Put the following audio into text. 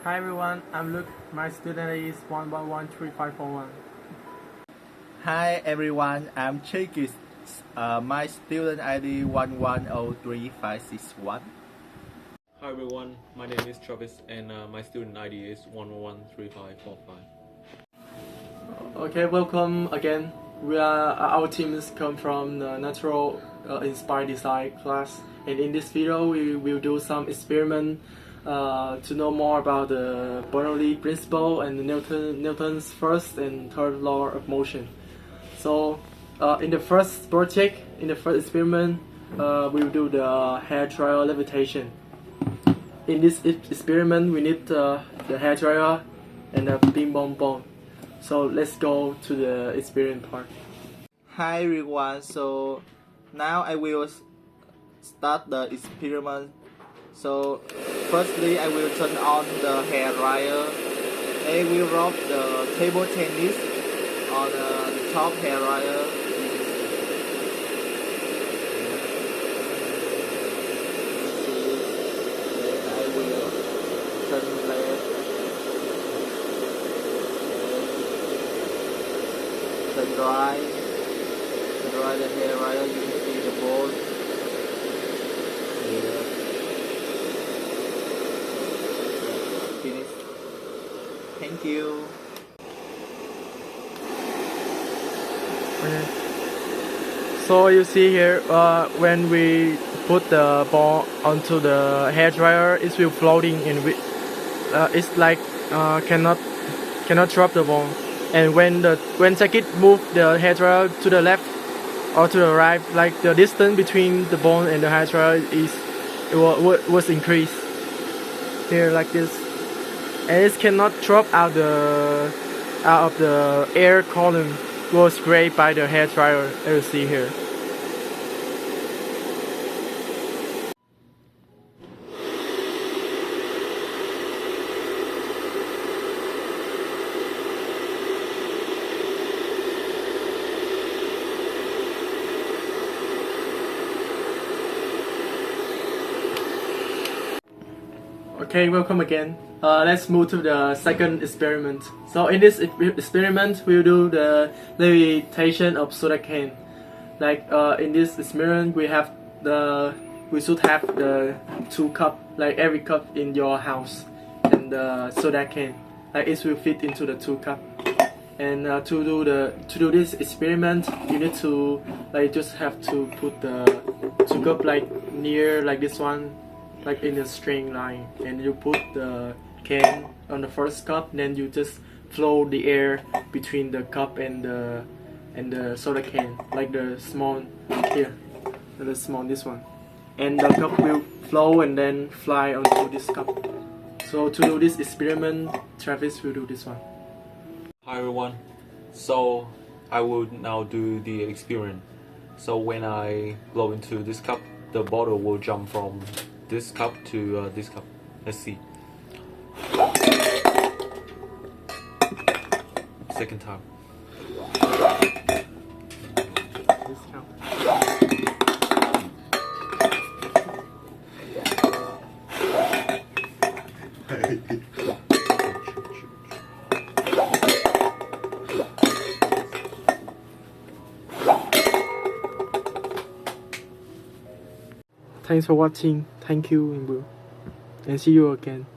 Hi everyone, I'm Luke. My student ID is 1113541. Hi everyone, I'm Chagis. My student ID 1103561. Hi everyone, my name is Travis and my student ID is 1113545. Okay, welcome again. Our teams come from the natural inspired design class, and in this video we will do some experiment to know more about the Bernoulli principle and Newton's first and third law of motion. So in the first project, in the first experiment, we will do the hair dryer levitation. In this experiment, we need the hair dryer and a ping pong ball. So let's go to the experiment part. Hi everyone, so now I will start the experiment. So firstly I will turn on the hair dryer. I will rub the table tennis on the top hair dryer. I will turn left, turn right, the hair dryer. You can see the ball here. Finish. Thank you. Okay. So you see here, when we put the ball onto the hair dryer, it will floating in. It's like cannot drop the ball. And when Sakit move the hair dryer to the left or to the right, like the distance between the ball and the hair dryer was increased here like this, and it cannot drop out of the air column was created by the hair dryer, as you see here. Okay, welcome again. Let's move to the second experiment. So in this experiment, we'll do the levitation of soda can. Like in this experiment, we should have the 2 cups, like every cup in your house, and the soda can, like it will fit into the 2 cups. And to do this experiment, you need to just have to put the 2 cups like near like this one, like in a string line, and you put the can on the first cup, then you just flow the air between the cup and the soda can, like the small here, the small this one, and the cup will flow and then fly onto this cup. So to do this experiment, Travis will do this one. Hi everyone, so I will now do the experiment. So when I blow into this cup, the bottle will jump from this cup to this cup. Let's see. Second time. This cup. Thanks for watching. Thank you, and see you again.